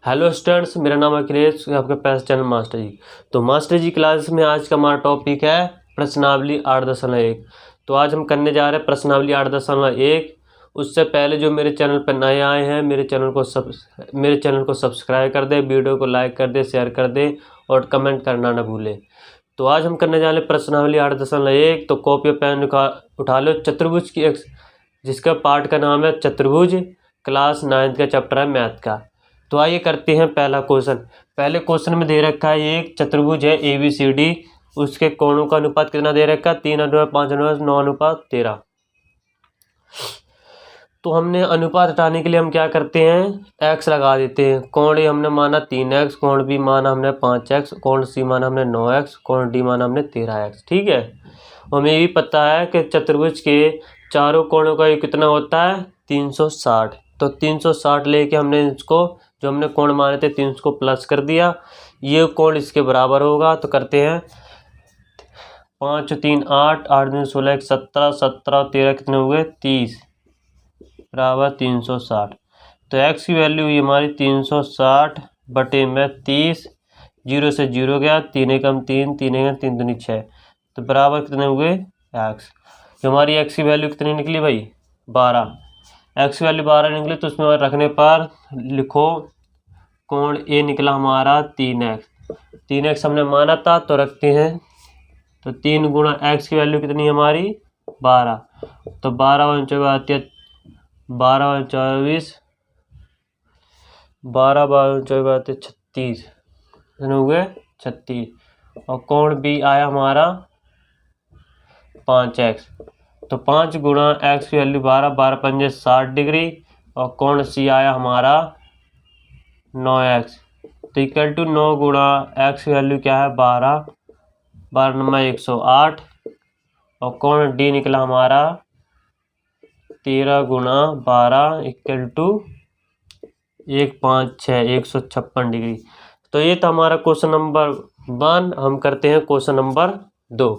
Hello students, मेरा नाम अखिलेश, आपके पास चैनल मास्टर जी। तो मास्टर जी क्लास में आज का हमारा टॉपिक है प्रश्नावली 8.1। तो आज हम करने जा रहे हैं प्रश्नावली 8.1। उससे पहले जो मेरे चैनल पर नए आए हैं मेरे चैनल को सब्सक्राइब कर दें, वीडियो को लाइक कर दें, शेयर कर दें और कमेंट करना ना भूलें। तो आज हम करने जा रहे हैं प्रश्नावली 8.1। तो कॉपी और पेन उठा लो। चतुर्भुज की एक जिसका पार्ट का नाम है चतुर्भुज, क्लास 9th का चैप्टर है मैथ का। तो आइए करते हैं पहला क्वेश्चन। पहले क्वेश्चन में दे रखा है एक चतुर्भुज है ABCD, उसके कोणों का अनुपात कितना दे रखा है 3:5:9:13। तो हमने अनुपात हटाने के लिए हम क्या करते हैं, x लगा देते हैं। कोण A हमने माना 3x, कोण B माना हमने 5x, कोण C माना हमने 9x, कोण D माना हमने 13x। ठीक है। हमें ये भी पता है कि चतुर्भुज के चारों कोणों का ये कितना होता है 360। तो 360 लेके हमने इसको जो हमने कोण माने थे 300 को प्लस कर दिया। ये कोण इसके बराबर होगा। तो करते हैं 5 3 8 8 3 16 17 17 13 कितने हुए 30 बराबर 360। तो x की वैल्यू हुई हमारी 360 बटे में 30। 0 से 0 गया, 3 एकम 3, 3 एकम 3 दूनी 6। तो बराबर कितने हुए x। जो हमारी x की वैल्यू कितनी निकली भाई 12। x की वैल्यू 12 निकली तो उसमें रखने पर लिखो कोण A निकला हमारा 3x। 3x हमने माना था तो रखते हैं। तो 3 गुणा x की वैल्यू कितनी हमारी 12। तो 12 × 24 आती है 12 × 24, 12 × 24 आते 36, कितने हुए 36। और कोण B आया हमारा 5x। तो 5 गुणा x की वैल्यू 12, 12 पंजे 60 डिग्री और कोण C आया हमारा 9x। तो इक्वल टू 9 गुणा x की वैल्यू क्या है 12, 12 9 108 और कोण D निकला हमारा 13 गुणा 12 इक्वल टू 156 156 डिग्री। तो ये था हमारा क्वेश्चन नंबर 1। हम करते हैं क्वेश्चन नंबर 2।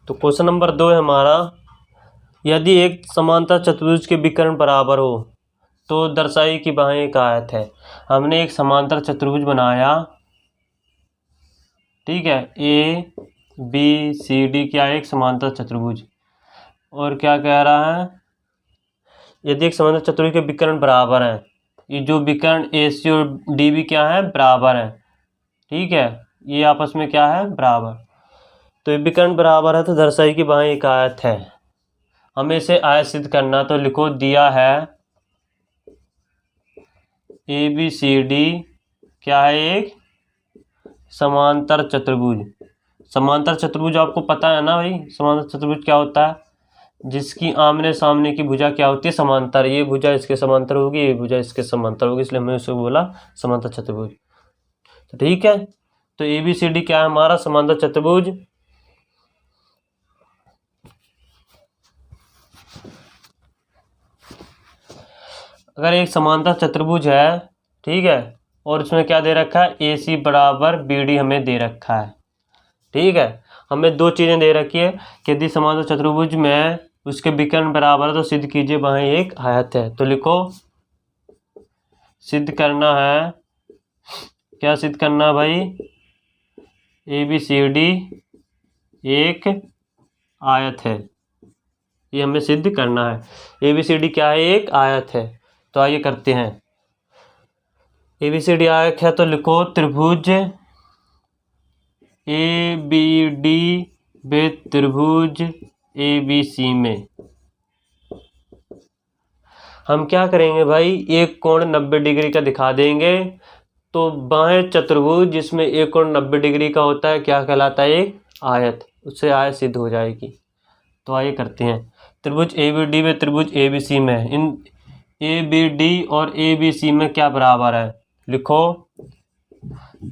तो क्वेश्चन नंबर 2 है हमारा, यदि एक समांतर चतुर्भुज के विकर्ण बराबर हो तो दर्शाइए कि वहाँ एक आयत है। हमने एक समांतर चतुर्भुज बनाया, ठीक है, ABCD क्या है एक समांतर चतुर्भुज। और क्या कह रहा है, यदि एक समांतर चतुर्भुज के विकर्ण बराबर है, ये जो विकर्ण AC और DB क्या है बराबर है, ठीक है, ये आपस में क्या है बराबर। तो ये विकर्ण बराबर है तो दर्शाइए कि वहाँ एक आयत है। हमें इसे आयत सिद्ध करना। तो लिखो दिया है ABCD क्या है एक समांतर चतुर्भुज। समांतर चतुर्भुज आपको पता है ना भाई, समांतर चतुर्भुज क्या होता है, जिसकी आमने सामने की भुजा क्या होती है समांतर। ये भुजा इसके समांतर होगी, ये भुजा इसके समांतर होगी, इसलिए हमने उसे बोला समांतर चतुर्भुज। तो ठीक है। तो ABCD क्या है हमारा समांतर चतुर्भुज। अगर एक समांतर चतुर्भुज है, ठीक है, और इसमें क्या दे रखा है AC बराबर BD हमें दे रखा है, ठीक है। हमें दो चीज़ें दे रखी है कि यदि समांतर चतुर्भुज में उसके विकर्ण बराबर है तो सिद्ध कीजिए वहाँ एक आयत है। तो लिखो सिद्ध करना है, क्या सिद्ध करना भाई, ABCD एक आयत है, ये हमें सिद्ध करना है। ABCD क्या है एक आयत है। तो आइए करते हैं। ABCD आयत है तो लिखो त्रिभुज ABD व त्रिभुज ABC में हम क्या करेंगे भाई, एक कोण 90 डिग्री का दिखा देंगे। तो बाएं चतुर्भुज जिसमें एक कोण 90 डिग्री का होता है क्या कहलाता है एक आयत, उससे आयत सिद्ध हो जाएगी। तो आइए करते हैं। त्रिभुज ABD व त्रिभुज ABC में, इन ABD और ABC में क्या बराबर है, लिखो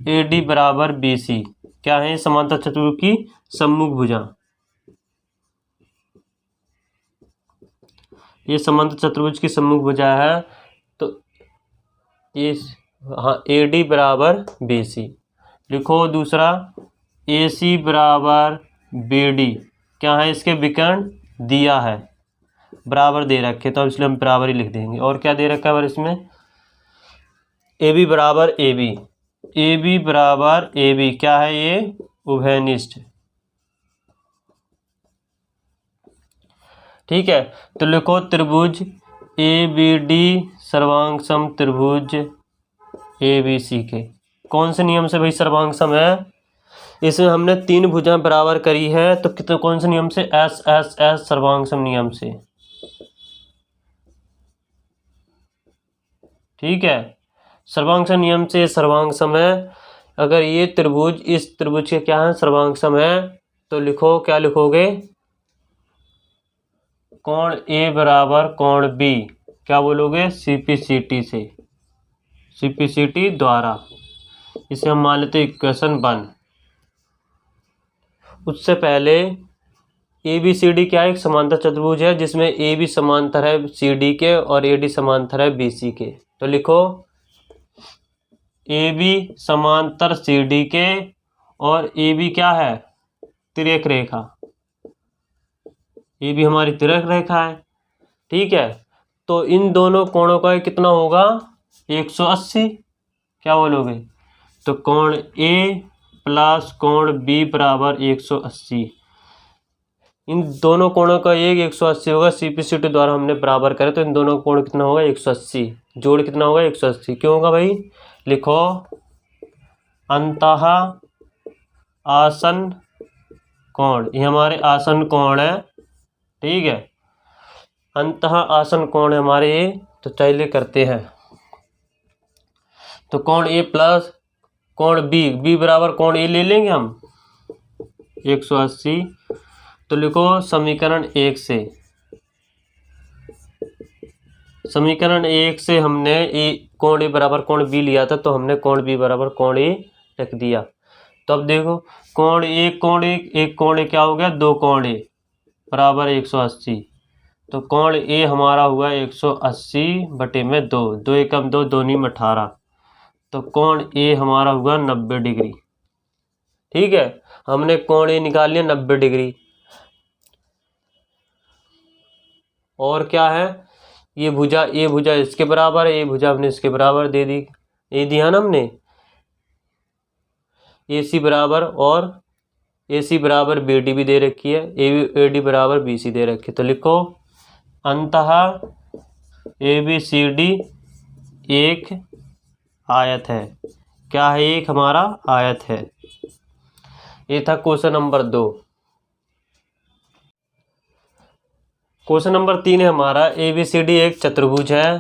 AD बराबर BC क्या है समांतर चतुर्भुज की सम्मुख भुजा। ये समांतर चतुर्भुज की सम्मुख भुजा है। तो इस हाँ ए डी बराबर बी सी। लिखो दूसरा ए सी बराबर बी डी, क्या है इसके विकर्ण दिया है, बराबर दे रखे, तो इसलिए हम बराबर ही लिख देंगे। और क्या दे रखा है इसमें, ए बी बराबर ए बी, ए बी बराबर ए बी, क्या है ये उभयनिष्ठ। ठीक है, तो लिखो त्रिभुज ए बी डी सर्वांग सम त्रिभुज ए बी सी के। कौन से नियम से भाई सर्वांग सम है, इसमें हमने तीन भुजाएं बराबर करी है, तो कितने कौन से नियम से, एस एस एस सर्वांग सम नियम से। ठीक है, सर्वांग सम नियम से सर्वांग सम है। अगर ये त्रिभुज इस त्रिभुज के क्या है सर्वांग सम है, तो लिखो क्या लिखोगे, कोण ए बराबर कोण बी, क्या बोलोगे सीपीसीटी से, सीपीसीटी द्वारा। इसे हम मान लेते इक्वेशन 1। उससे पहले ए बी सी डी क्या है, एक समांतर चतुर्भुज है जिसमें ए बी समांतर है सी डी के और ए डी समांतर है बी सी के। तो लिखो ए बी समांतर सी डी के और ए बी क्या है तिर्यक रेखा, ए बी हमारी तिर्यक रेखा है। ठीक है, तो इन दोनों कोणों का कितना होगा 180, क्या बोलोगे, तो कोण ए प्लस कोण बी बराबर 180, इन दोनों कोणों का एक 180 होगा, सीपीसीटी द्वारा हमने बराबर करे, तो इन दोनों कोण कितना होगा 180, जोड़ कितना होगा 180, क्यों होगा भाई, लिखो अंतः आसन कोण, ये हमारे आसन कोण है। ठीक है, अंतः आसन कोण है हमारे ये, तो चलिए करते हैं। तो कोण ए प्लस कोण बी, बी बराबर कोण ए ले लेंगे हम 180। तो लिखो समीकरण 1 से, समीकरण 1 से हमने ए कोण ए बराबर कोण बी लिया था, तो हमने कोण बी बराबर कोण ए रख दिया। तो अब देखो कोण ए एक कोण ए क्या हो गया, दो कोण ए बराबर 180, तो कोण ए हमारा हुआ 180 बटे में 2, 2 एकम 2, 2 नीम 18, तो कोण ए हमारा हुआ 90 डिग्री। ठीक है, हमने कोण ए निकाल लिया 90 डिग्री। और क्या है, ये भुजा ए भुजा इसके बराबर है, ये भुजा हमने इसके बराबर दे दी, ये दिया ना हमने, ए सी बराबर और ए सी बराबर बी डी भी दे रखी है, ए डी बराबर बी सी दे रखी है। तो लिखो अंतः ए बी सी डी एक आयत है, क्या है एक हमारा आयत है। ये था क्वेश्चन नंबर 2। क्वेश्चन नंबर 3 है हमारा, ए बी सी डी एक चतुर्भुज है,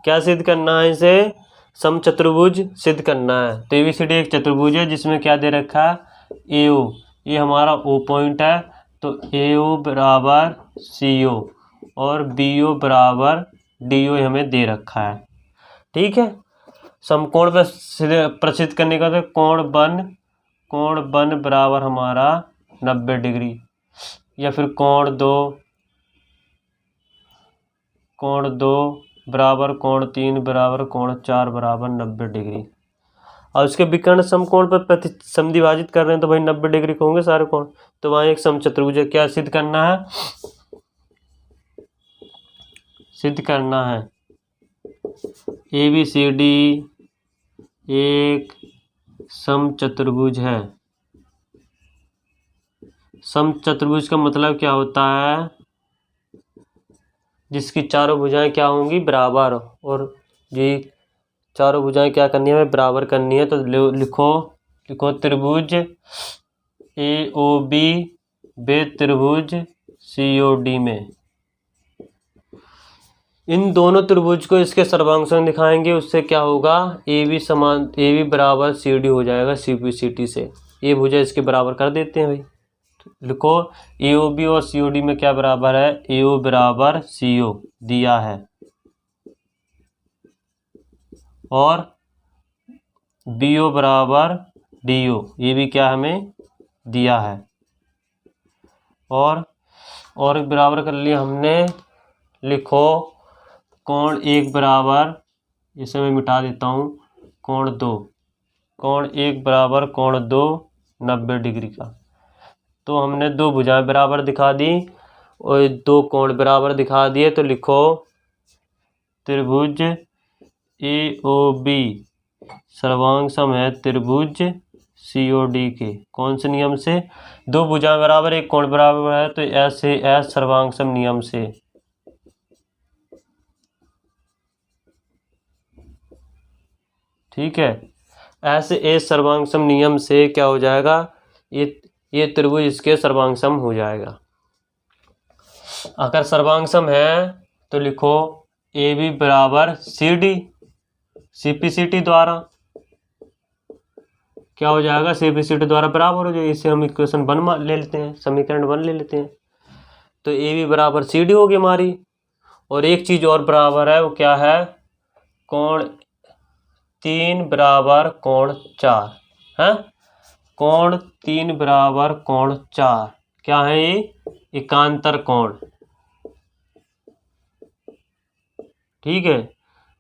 क्या सिद्ध करना है, इसे समचतुर्भुज सिद्ध करना है। तो ए बी सी डी एक चतुर्भुज है जिसमें क्या दे रखा है ए ओ, ये हमारा ओ पॉइंट है, तो ए ओ बराबर सी ओ और बी ओ बराबर डी ओ हमें दे रखा है। ठीक है, समकोण पर प्रसिद्ध करने का, तो कोण वन बराबर हमारा 90 डिग्री, या फिर कोण दो बराबर कोण 3 बराबर कोण 4 बराबर 90 डिग्री। और उसके विकर्ण समकोण पर समद्विभाजित कर रहे हैं, तो भाई 90 डिग्री के होंगे सारे कोण, तो वहाँ एक समचतुर्भुज है। क्या सिद्ध करना है, सिद्ध करना है ए बी सी डी एक समचतुर्भुज है। समचतुर्भुज का मतलब क्या होता है, जिसकी चारों भुजाएं क्या होंगी बराबर, और ये चारों भुजाएं क्या करनी है हमें बराबर करनी है। तो लिखो त्रिभुज ए ओ बी बे त्रिभुज सी ओ डी में, इन दोनों त्रिभुज को इसके सर्वांग सम दिखाएंगे, उससे क्या होगा ए बी बराबर सी डी हो जाएगा सी पी सी टी से, ये भुजा इसके बराबर कर देते हैं भाई। लिखो ए ओ बी और सी ओ डी में क्या बराबर है, ए ओ बराबर सी ओ दिया है और बी ओ बराबर डी ओ, ये भी क्या हमें दिया है, और बराबर कर लिया हमने। लिखो कोण एक बराबर इसे मैं मिटा देता हूँ। कोण 2, कोण 1 बराबर कोण 2 90 डिग्री का। तो हमने दो भुजाएं बराबर दिखा दी और दो कोण बराबर दिखा दिए। तो लिखो त्रिभुज AOB सर्वांग सम है त्रिभुज COD के। कौन से नियम से? दो भुजाएं बराबर एक कोण बराबर है तो ऐसे एस सर्वांग सम नियम से। ठीक है, ऐसे एस सर्वांग सम नियम से क्या हो जाएगा, ये त्रिभुज इसके सर्वांग सम हो जाएगा। अगर सर्वांग सम है तो लिखो AB बराबर CD CPCT द्वारा क्या हो जाएगा, CPCT द्वारा बराबर हो जाएगा। इसे हम इक्वेशन 1 ले लेते हैं, समीकरण 1 ले लेते हैं। तो AB बराबर CD होगी हमारी। और एक चीज और बराबर है, वो क्या है, कोण 3 बराबर कोण 4 है। कोण 3 बराबर कोण 4 क्या है, ये एकांतर कोण। ठीक है,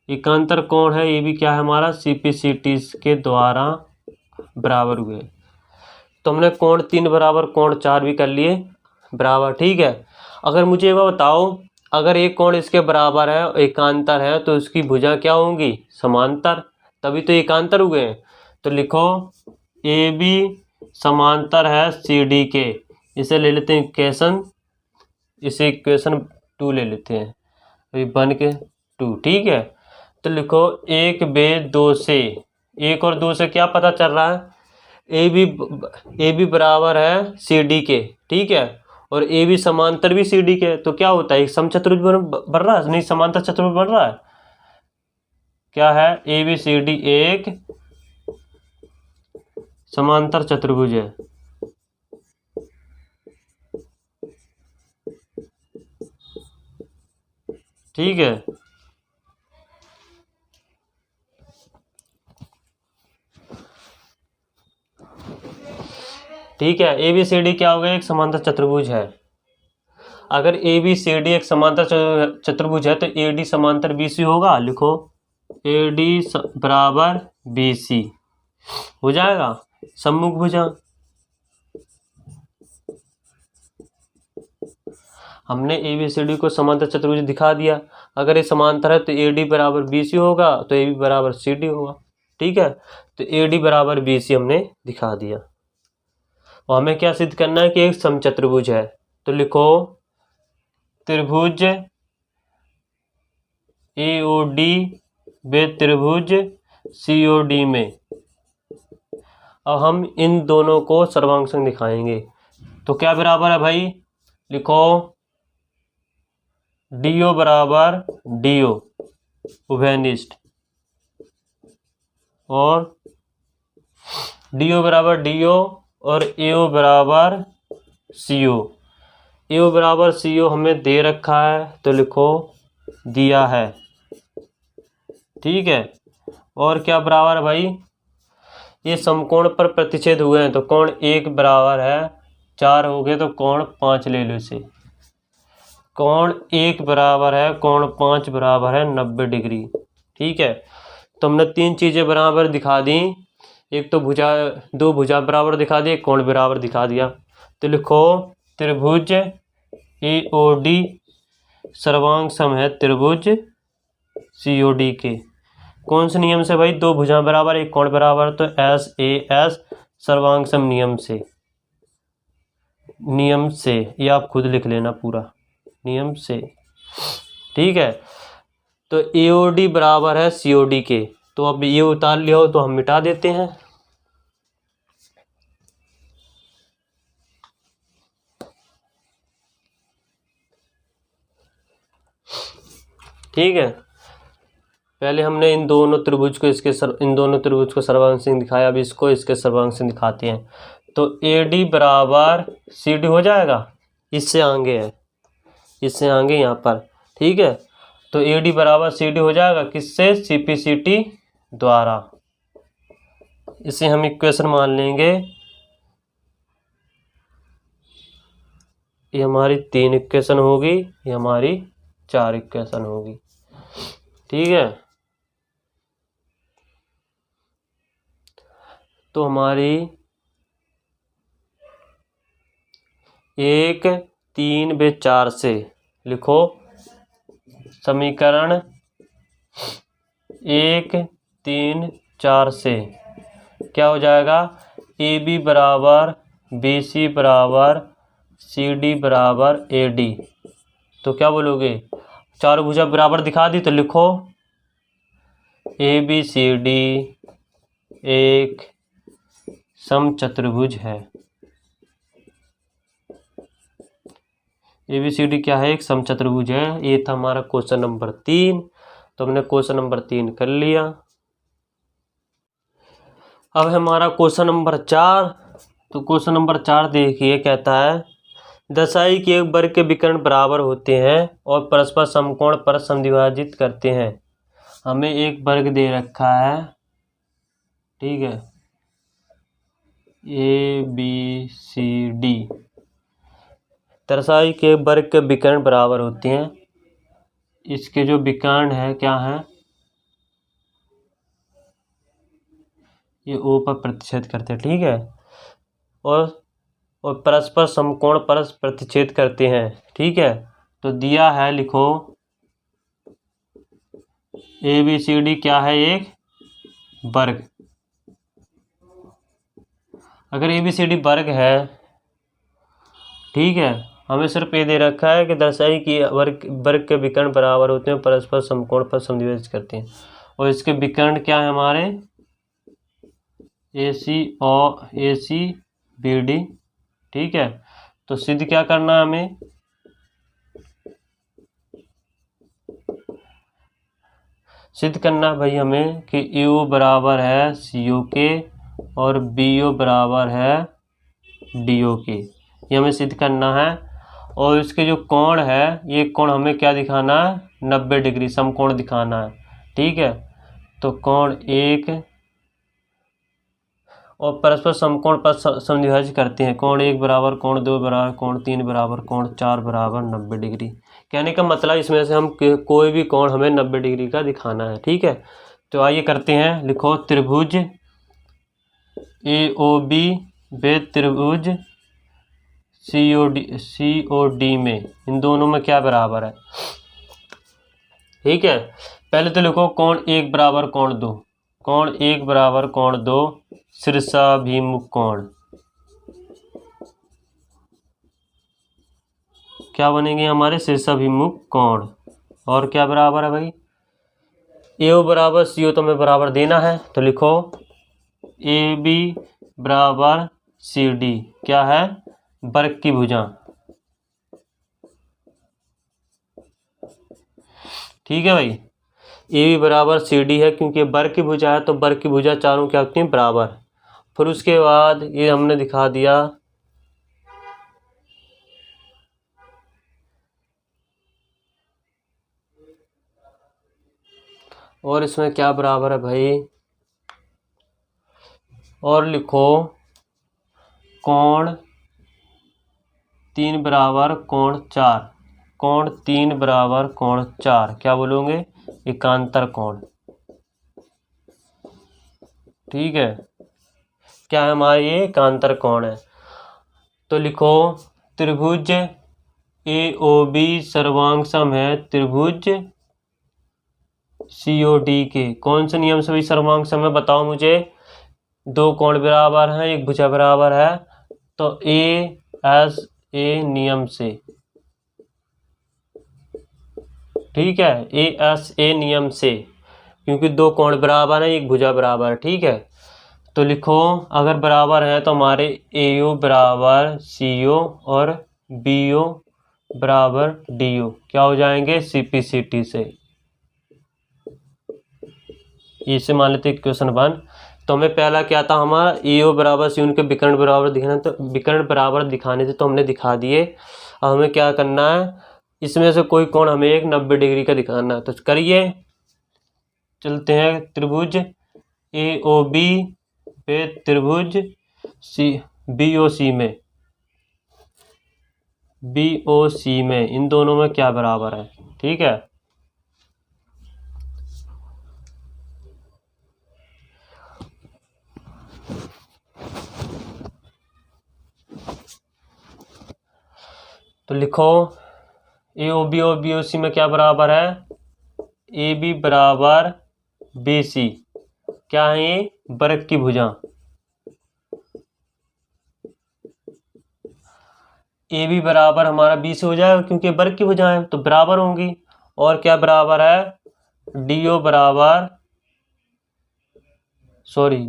एकांतर कोण है। ये भी क्या है हमारा, CPCT के द्वारा बराबर हुए। तो हमने कोण 3 बराबर कोण 4 भी कर लिए बराबर। ठीक है, अगर मुझे वो बताओ, अगर एक कोण इसके बराबर है एकांतर है तो उसकी भुजा क्या होंगी, समांतर, तभी तो एकांतर हुए हैं। तो लिखो AB समांतर है CD के। इसे ले लेते हैं इक्वेशन, इसे इक्वेशन 2 ले लेते हैं, अभी 1 के 2। ठीक है, तो लिखो 1 बे 2 से, 1 और 2 से क्या पता चल रहा है, AB बराबर है CD के। ठीक है, और AB समांतर भी CD के। तो क्या होता है, एक समचतुर्भुज बन रहा है, नहीं समांतर चतुर्भुज बन रहा है। क्या है, ABCD एक समांतर चतुर्भुज है। ठीक है, ठीक है, ABCD क्या हो गया, एक समांतर चतुर्भुज है। अगर ABCD एक समांतर चतुर्भुज है तो AD समांतर BC होगा। लिखो AD बराबर BC हो जाएगा, सम्मुख भुजा। हमने ABCD को समांतर चतुर्भुज दिखा दिया। अगर ये समांतर है तो AD बराबर BC होगा, तो AB बराबर CD होगा। ठीक है, तो AD बराबर BC हमने दिखा दिया। और हमें क्या सिद्ध करना है कि एक समचतुर्भुज है। तो लिखो त्रिभुज AOD वे त्रिभुज COD में। अब हम इन दोनों को सर्वांग संग दिखाएंगे। तो क्या बराबर है भाई, लिखो DO बराबर DO उभयनिष्ठ, और DO बराबर DO और AO बराबर CO। AO बराबर CO हमें दे रखा है, तो लिखो दिया है। ठीक है, और क्या बराबर है भाई, ये समकोण पर प्रतिच्छेद हुए हैं। तो कोण 1 बराबर है 4 हो गए, तो कोण 5 ले लो इसे। कोण 1 बराबर है कोण 5 बराबर है 90 डिग्री। ठीक है, तो हमने 3 चीज़ें बराबर दिखा दी। एक तो भुजा, दो भुजा बराबर दिखा दी, एक कोण बराबर दिखा दिया। तो लिखो त्रिभुज AOD सर्वांग सम है त्रिभुज COD के। कौन से नियम से भाई, दो भुजा बराबर एक कोण बराबर, तो SAS सर्वांग सम नियम से। नियम से, ये आप खुद लिख लेना पूरा, नियम से। ठीक है, तो AOD बराबर है COD के। तो अब ये उतार लिया हो तो हम मिटा देते हैं। ठीक है, पहले हमने इन दोनों त्रिभुज को इन दोनों त्रिभुज को सर्वांग संग दिखाया। अब इसको इसके सर्वांग संग दिखाते हैं। तो AD बराबर CD हो जाएगा, इससे आगे है, इससे आगे यहाँ पर। ठीक है, तो AD बराबर CD हो जाएगा किससे, CPCT द्वारा। इसे हम इक्वेशन मान लेंगे, ये हमारी 3 इक्वेशन होगी, ये हमारी 4 इक्वेशन होगी। ठीक है, तो हमारी 1 3 व 4 से लिखो समीकरण 1 3 4 से क्या हो जाएगा, ए बी बराबर बी सी बराबर सी डी बराबर ए डी। तो क्या बोलोगे, चारों भुजा बराबर दिखा दी तो लिखो ए बी सी डी एक समचतुर्भुज है। ए बी सी डी क्या है, एक समचतुर्भुज है। ये था हमारा क्वेश्चन नंबर 3। तो हमने क्वेश्चन नंबर 3 कर लिया। अब हमारा क्वेश्चन नंबर 4। तो क्वेश्चन नंबर 4 देखिए, कहता है दर्शाई कि एक वर्ग के विकर्ण बराबर होते हैं और परस्पर समकोण पर समद्विभाजित करते हैं। हमें एक वर्ग दे रखा है, ठीक है, ए बी सी डी। दर्शाई कि वर्ग के विकर्ण बराबर होते हैं। इसके जो विकर्ण है क्या है, ये ओ पर प्रतिच्छेद करते हैं, ठीक है, और परस्पर समकोण पर प्रतिच्छेद करते हैं, ठीक है। तो दिया है, लिखो ए बी सी डी क्या है, एक वर्ग। अगर ए बी सी डी वर्ग है, ठीक है, हमें सिर्फ ये दे रखा है कि दर्शाई कि वर्ग के विकर्ण बराबर होते हैं, परस्पर समकोण पर समद्विभाजित करते हैं। और इसके विकर्ण क्या है हमारे, ए सी और ए सी बी डी, ठीक है। तो सिद्ध क्या करना है हमें, सिद्ध करना है भाई हमें कि ए ओ बराबर है सी ओ के और बी ओ बराबर है डी ओ के। ये हमें सिद्ध करना है। और इसके जो कोण है, ये कोण हमें क्या दिखाना है, 90 डिग्री समकोण दिखाना है, ठीक है। तो कोण 1 और परस्पर समकोण पर समद्विभाजित करते हैं। कोण 1 बराबर कोण 2 बराबर कोण 3 बराबर कोण 4 बराबर 90 डिग्री। कहने का मतलब इसमें से हम कोई भी कोण हमें 90 डिग्री का दिखाना है, ठीक है। तो आइए करते हैं, लिखो त्रिभुज ए ओ बी व त्रिभुज सी ओ डी में, इन दोनों में क्या बराबर है, ठीक है। पहले तो लिखो कोण 1 बराबर कोण 2, कोण 1 बराबर कोण 2 शीर्षाभिमुख कोण क्या बनेंगे हमारे, शीर्षाभिमुख कोण। और क्या बराबर है भाई, ए ओ बराबर सी ओ तो हमें बराबर देना है। तो लिखो ए बी बराबर सी डी क्या है, वर्ग की भुजा, ठीक है भाई। ए बी बराबर सी डी है क्योंकि वर्ग की भुजा है, तो वर्ग की भुजा चारों क्या होती हैं, बराबर। फिर उसके बाद ये हमने दिखा दिया और इसमें क्या बराबर है भाई, और लिखो कोण 3 बराबर कोण 4, कोण 3 बराबर कोण 4 क्या बोलोगे, एकांतर कोण, ठीक है। क्या है हमारा, ये एकांतर कोण है। तो लिखो त्रिभुज ए ओ बी सर्वांग सम है त्रिभुज सी ओ डी के। कौन से नियम से भी सर्वांग सम है, बताओ मुझे। दो कोण बराबर हैं, एक भुजा बराबर है, तो ए एस ए नियम से, ठीक है, ए एस ए नियम से, क्योंकि दो कोण बराबर है, एक भुजा बराबर है, ठीक है। तो लिखो अगर बराबर है तो हमारे ए ओ बराबर सी ओ और बी ओ बराबर डी ओ क्या हो जाएंगे, सी पी सी टी से। इसे मान लेते क्वेश्चन 1। तो हमें पहला क्या था हमारा, ए ओ बराबर सी, उनके विकर्ण बराबर दिखाना, तो विकर्ण बराबर दिखाने थे तो हमने दिखा दिए। अब हमें क्या करना है, इसमें से कोई कोण हमें एक 90 डिग्री का दिखाना है, तो करिए। चलते हैं त्रिभुज ए ओ बी पे त्रिभुज सी बी ओ सी में, बी ओ सी में इन दोनों में क्या बराबर है, ठीक है। तो लिखो ए ओ बी और बी ओ सी में क्या बराबर है, ए बी बराबर बी सी। क्या है ये, वर्ग की भुजा। ए बी बराबर हमारा बी से हो जाएगा क्योंकि वर्ग की भुजा है तो बराबर होंगी। और क्या बराबर है, डी ओ बराबर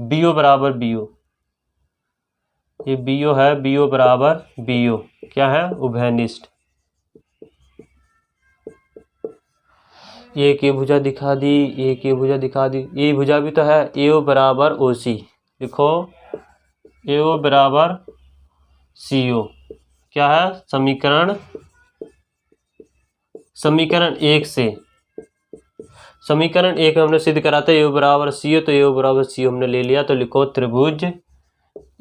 बी ओ बराबर बी ओ। ये बी ओ है, बी ओ बराबर बी ओ क्या है, उभयनिष्ठ। एक ये भुजा दिखा दी, एक ये भुजा दिखा दी, ये भुजा भी तो है, ए ओ बराबर ओ सी। लिखो ए ओ बराबर सी ओ क्या है, समीकरण एक से। समीकरण एक में हमने सिद्ध करा था ए ओ बराबर सी ओ, तो ए ओ बराबर सी ओ हमने ले लिया। तो लिखो त्रिभुज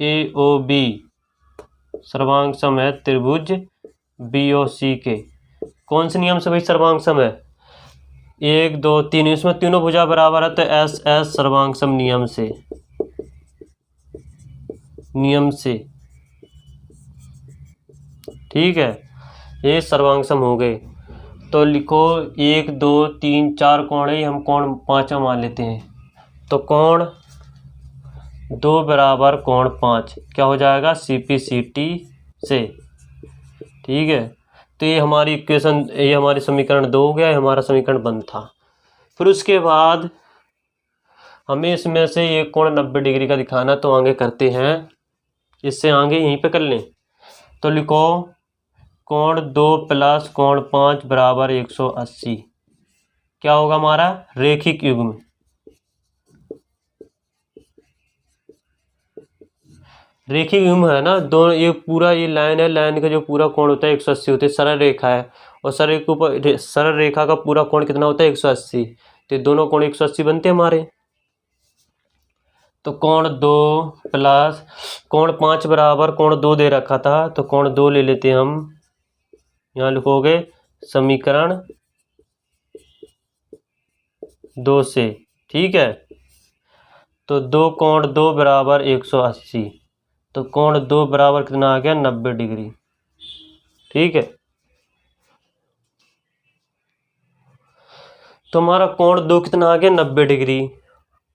ए ओ बी सर्वांग सम है त्रिभुज बी ओ सी के। कौन से नियम से भाई सर्वांग सम है, 1 2 3, इसमें तीनों भुजा बराबर है तो एस एस सर्वांग सम नियम से ठीक है, ये सर्वांग सम हो गए। तो लिखो 1 2 3 4 कोण है, हम कोण पांचवा मान लेते हैं। तो कोण 2 बराबर कोण 5 क्या हो जाएगा, सी पी सी टी से। ठीक है, तो ये हमारी इक्वेशन, ये हमारी समीकरण 2 हो गया, ये हमारा समीकरण बंद था। फिर उसके बाद हमें इसमें से ये कोण 90 डिग्री का दिखाना, तो आगे करते हैं, इससे आगे यहीं पे कर लें। तो लिखो कोण 2 प्लस कोण 5 बराबर 180 क्या होगा हमारा, रेखिक युग्म। रेखिक युग्म है ना, दोनों ये पूरा ये लाइन है, लाइन का जो पूरा कोण होता है 180 होता है, सरल रेखा है और सरल रेखा का पूरा कोण कितना होता है 180। तो दोनों कोण 180 बनते हैं हमारे। तो कोण 2 प्लस कोण 5 बराबर कोण 2 दे रखा था, तो कोण 2 ले लेते हैं हम। यहाँ लिखोगे समीकरण 2 से। ठीक है, तो 2 कोण 2 बराबर 180, तो कोण 2 बराबर कितना आ गया, 90 डिग्री। ठीक है, तो हमारा कोण 2 कितना आ गया, 90 डिग्री।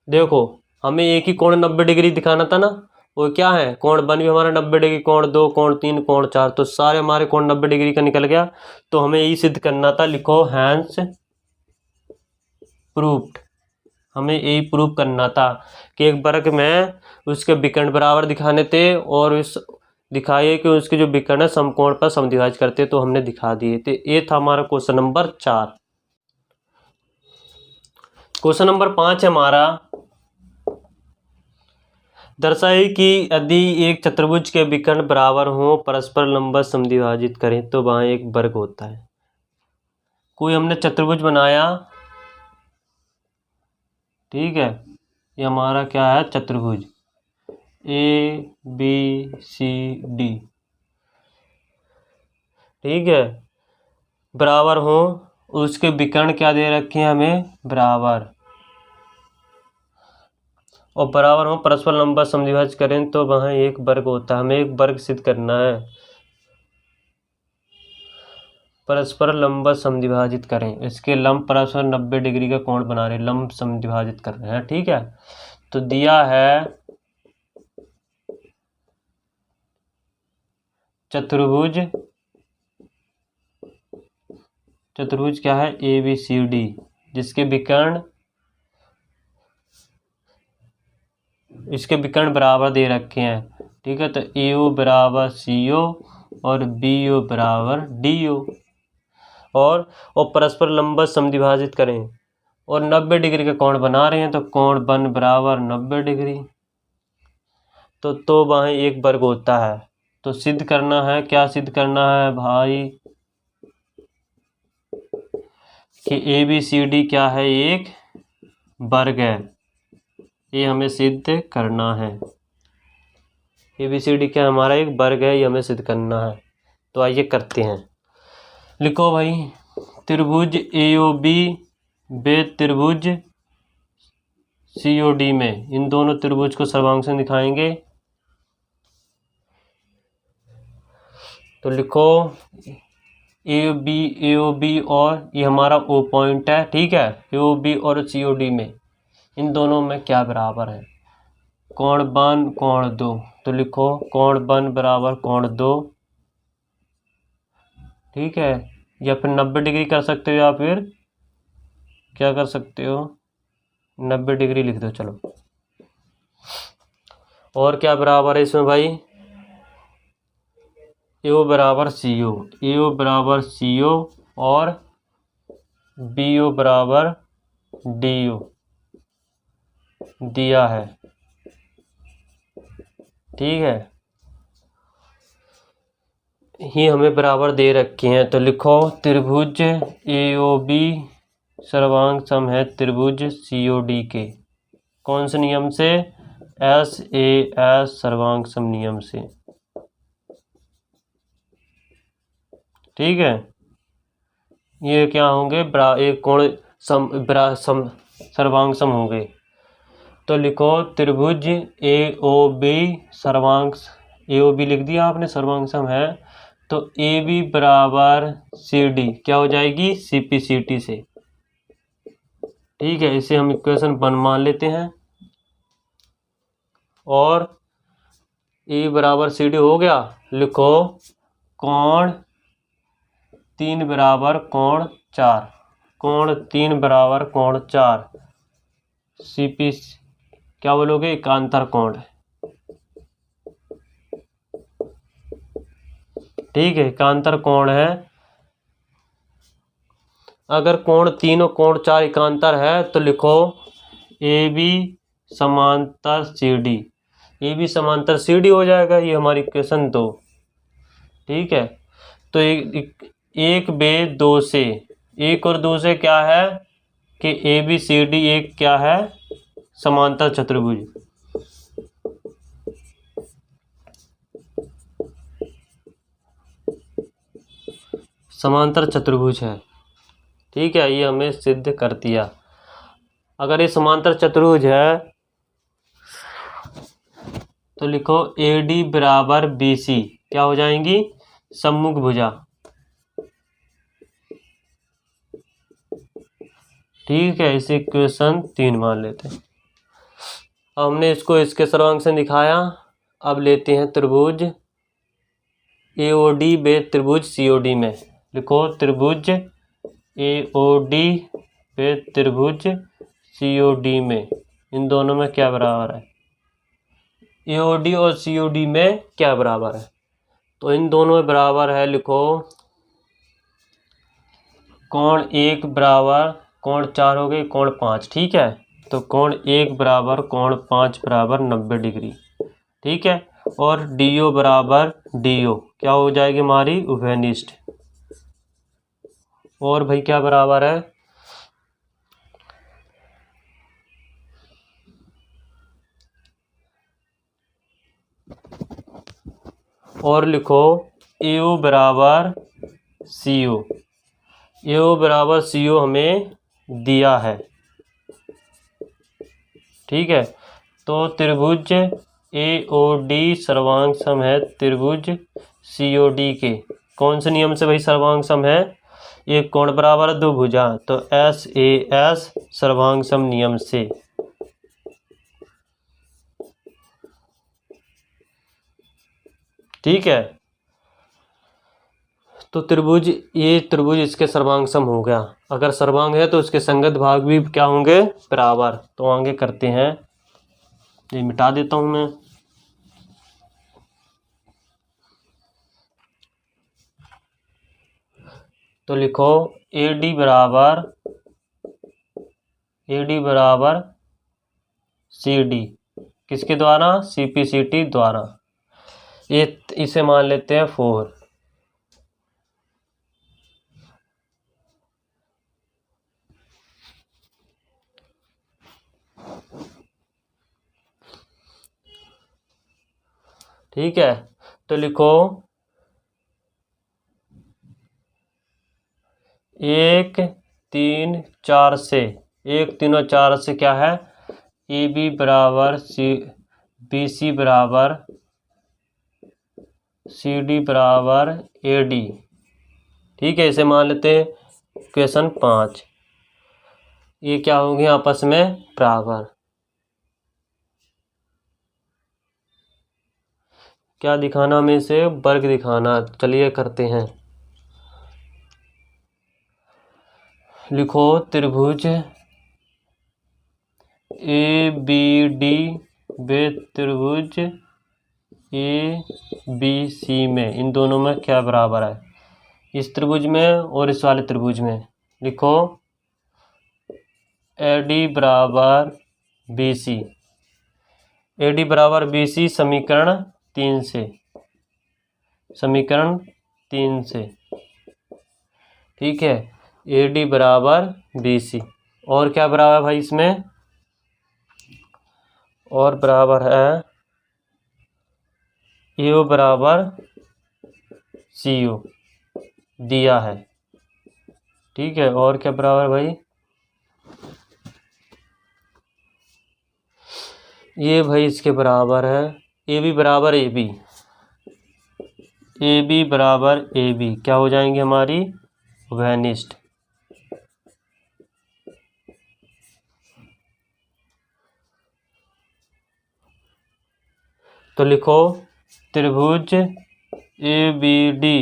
देखो हमें एक ही कोण 90 डिग्री दिखाना था ना, वो क्या है, कोण 1 भी हमारा 90 डिग्री, कोण 2 कोण 3 कोण 4, तो सारे हमारे कोण 90 डिग्री का निकल गया। तो हमें यही सिद्ध करना था, लिखो हैंस प्रूफ्ड। हमें यही प्रूफ करना था कि एक वर्ग में उसके विकर्ण बराबर दिखाने थे और इस दिखाइए कि उसके जो विकर्ण है समकोण पर समद्विभाजित करते, तो हमने दिखा दिए थे। ये था हमारा क्वेश्चन नंबर 4। क्वेश्चन नंबर 5 है हमारा, दर्शाइए कि यदि एक चतुर्भुज के विकर्ण बराबर हो, परस्पर लंबा समद्विभाजित करें तो वहां एक वर्ग होता है। कोई हमने चतुर्भुज बनाया, ठीक है, ये हमारा क्या है, चतुर्भुज ए बी सी डी। ठीक है, बराबर हो, उसके विकर्ण क्या दे रखे हैं हमें, बराबर, और बराबर हो परस्पर लंबा समद्विभाजित करें तो वहां एक वर्ग होता है। हमें एक वर्ग सिद्ध करना है, परस्पर लंब समद्विभाजित करें, इसके लंब परस्पर 90 डिग्री का कोण बना रहे, लंब समद्विभाजित कर रहे हैं। ठीक है, तो दिया है चतुर्भुज क्या है, ए बी सी डी, जिसके विकर्ण, इसके विकर्ण बराबर दे रखे हैं। ठीक है, तो ए ओ बराबर सी ओ और बी ओ बराबर डी ओ, और परस्पर लंब समद्विभाजित करें और 90 डिग्री का कोण बना रहे हैं, तो कोण 1 बराबर 90 डिग्री, तो वहाँ एक वर्ग होता है। तो सिद्ध करना है, क्या सिद्ध करना है भाई, कि ए बी सी डी क्या है, एक वर्ग है। ये हमें सिद्ध करना है, ए बी सी डी क्या हमारा एक वर्ग है, ये हमें सिद्ध करना है। तो आइए करते हैं। लिखो भाई, त्रिभुज ए ओ बी वे त्रिभुज सी ओ डी में, इन दोनों त्रिभुज को सर्वांग से दिखाएंगे। तो लिखो ए ओ बी और ये हमारा ओ पॉइंट है, ठीक है। ए ओ बी और सी ओ डी में, इन दोनों में क्या बराबर है, कोण 1 कोण 2। तो लिखो कोण 1 बराबर कोण 2, ठीक है। या फिर 90 डिग्री कर सकते हो, या फिर क्या कर सकते हो, 90 डिग्री लिख दो, चलो। और क्या बराबर है इसमें भाई, ए ओ बराबर सी ओ, ए ओ बराबर सी ओ और बी ओ बराबर डी ओ दिया है, ठीक है। ये हमें बराबर दे रखे हैं। तो लिखो त्रिभुज ए ओ बी सर्वांग सम है त्रिभुज सी ओ डी के, कौन से नियम से, एस ए एस सर्वांग सम नियम से, ठीक है। ये क्या होंगे, एक कोण सम सर्वांग सम होंगे। तो लिखो त्रिभुज ए ओ बी सर्वांग, ए ओ बी लिख दिया आपने, सर्वांग सम है। तो ए बी बराबर सी डी क्या हो जाएगी, सी पी सी टी से, ठीक है। इसे हम इक्वेशन 1 मान लेते हैं। और ए बराबर सी डी हो गया। लिखो कोण 3 बराबर कोण 4, कोण 3 बराबर कोण 4, सी पी क्या बोलोगे, एकांतर कोण, ठीक है, एकांतर कोण है। अगर कोण 3 और कोण 4 एकांतर है तो लिखो ए बी समांतर सी डी, ए बी समांतर सी डी हो जाएगा। ये हमारी इक्वेशन 2, ठीक है। तो एक बे 2 से, एक और 2 से क्या है कि ए बी सी डी एक क्या है, समांतर चतुर्भुज, समांतर चतुर्भुज है, ठीक है। ये हमें सिद्ध कर दिया। अगर ये समांतर चतुर्भुज है तो लिखो ए डी बराबर बी सी क्या हो जाएंगी, सम्मुख भुजा, ठीक है। इसे इक्वेशन 3 मान लेते हैं। अब हमने इसको इसके सर्वांग से दिखाया। अब लेते हैं त्रिभुज ए ओ डी बे त्रिभुज सी ओ डी में। लिखो त्रिभुज ए ओ डी बे त्रिभुज सी ओ डी में, इन दोनों में क्या बराबर है, ए ओ डी और सी ओ डी में क्या बराबर है। तो इन दोनों में बराबर है। लिखो कोण 1 बराबर कोण 4 हो गई कोण 5, ठीक है। तो कोण 1 बराबर कोण 5 बराबर 90 डिग्री, ठीक है। और डी ओ बराबर डी ओ क्या हो जाएगी हमारी, उभयनिष्ठ। और भाई क्या बराबर है, और लिखो ए ओ बराबर सी ओ, ए ओ बराबर सी ओ हमें दिया है, ठीक है। तो त्रिभुज ए ओ डी सर्वांग सम है त्रिभुज सी ओ डी के, कौन से नियम से भाई सर्वांग सम है, एक कोण बराबर 2 भुजा, तो एस ए एस सर्वांग सम नियम से, ठीक है। तो त्रिभुज, ये त्रिभुज इसके सर्वांग सम हो गया। अगर सर्वांग है तो उसके संगत भाग भी क्या होंगे, बराबर। तो आगे करते हैं, ये मिटा देता हूं मैं। तो लिखो ए डी बराबर सी डी, किसके द्वारा, सी पी सी टी द्वारा। ये इसे मान लेते हैं 4, ठीक है। तो लिखो 1 3 4 से, 1 3 और 4 से क्या है, ए बी बराबर सी, बी सी बराबर सी डी बराबर ए डी, ठीक है, इसे मान लेते हैं इक्वेशन 5। ये क्या होंगे आपस में बराबर। क्या दिखाना हमें इसे वर्ग दिखाना। चलिए करते हैं। लिखो त्रिभुज ए बी डी व त्रिभुज ए बी सी में इन दोनों में क्या बराबर है। इस त्रिभुज में और इस वाले त्रिभुज में लिखो ए डी बराबर बी सी। ए डी बराबर बी सी समीकरण 3 से, समीकरण 3 से। ठीक है, ए डी बराबर बी सी। और क्या बराबर भाई इसमें, और बराबर है ए ओ बराबर सी ओ दिया है। ठीक है, और क्या बराबर भाई, ये भाई इसके बराबर है ए बी बराबर ए बी। ए बी बराबर ए बी क्या हो जाएंगे हमारी उभयनिष्ठ। तो लिखो त्रिभुज ए बी डी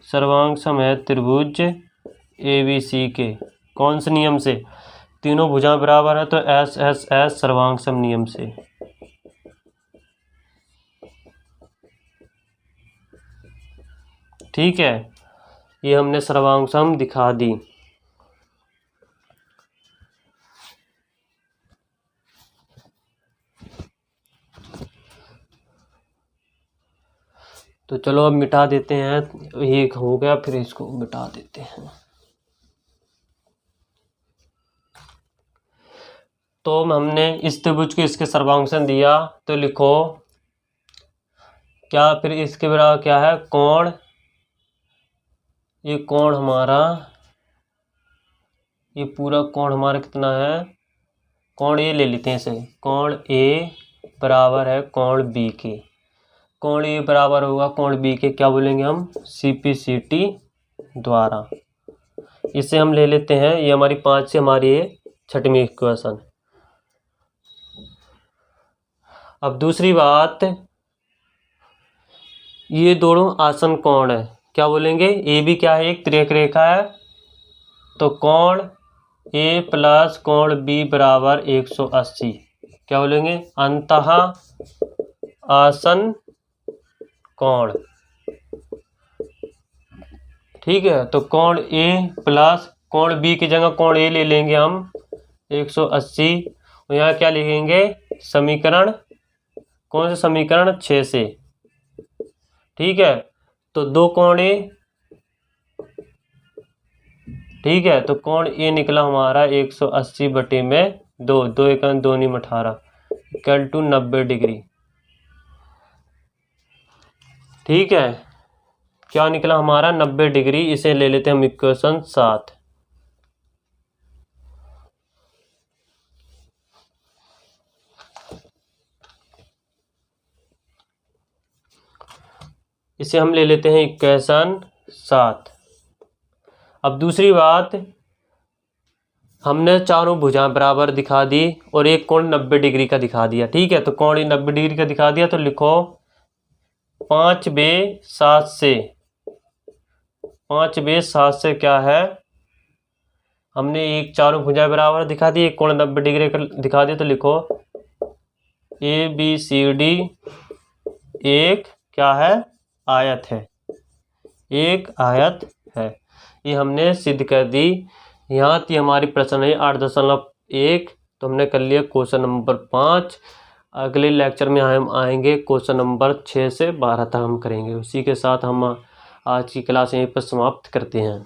सर्वांग सम है त्रिभुज ए बी सी के। कौन से नियम से, तीनों भुजाएं बराबर है तो एस एस एस सर्वांग सम नियम से। ठीक है, ये हमने सर्वांग सम दिखा दी। तो चलो अब मिटा देते हैं, एक हो गया फिर इसको मिटा देते हैं। तो हमने इस त्रिभुज को इसके सर्वांग सम दिया तो लिखो क्या, फिर इसके बराबर क्या है कोण। ये कोण हमारा, ये पूरा कोण हमारा कितना है, कोण ए ले लेते हैं इसे। कोण ए बराबर है कोण बी के। कोण ए बराबर होगा कोण बी के, क्या बोलेंगे हम, CP/CT द्वारा। इसे हम ले लेते हैं, ये हमारी 5 से हमारी ये 6वीं इक्वेशन। अब दूसरी बात, ये दोनों आसन कोण है, क्या बोलेंगे, ए बी क्या है, एक तिर्यक रेखा है। तो कोण ए प्लस कोण बी बराबर 180 क्या बोलेंगे, अंतः आसन कोण। ठीक है, तो कोण ए प्लस कोण बी की जगह कोण ए ले लेंगे हम 180। और यहाँ क्या लिखेंगे समीकरण, कौन से समीकरण 6 से। ठीक है, तो दो कोण ए, ठीक है, तो कोण ए निकला हमारा 180 बटे में 2, 2 × 2 = 18 इक्वल टू 90 डिग्री। ठीक है, क्या निकला हमारा 90 डिग्री। इसे ले लेते हैं हम इक्वेशन 7। इसे हम ले लेते हैं इक्वेशन 7। अब दूसरी बात, हमने चारों भुजाएं बराबर दिखा दी और एक कोण 90 डिग्री का दिखा दिया। ठीक है, तो कोण 90 डिग्री का दिखा दिया तो लिखो 5/7 से, 5/7 से क्या है, हमने एक चारों भुजाएं बराबर दिखा दी, एक कोण 90 डिग्री का दिखा दिया तो लिखो ABCD एक क्या है, आयत है, एक आयत है। ये हमने सिद्ध कर दी। यहाँ थी हमारी प्रश्न है 8.1। तो हमने कर लिया क्वेश्चन नंबर 5। अगले लेक्चर में हम आएंगे क्वेश्चन नंबर 6 से 12 तक हम करेंगे। उसी के साथ हम आज की क्लास यहीं पर समाप्त करते हैं।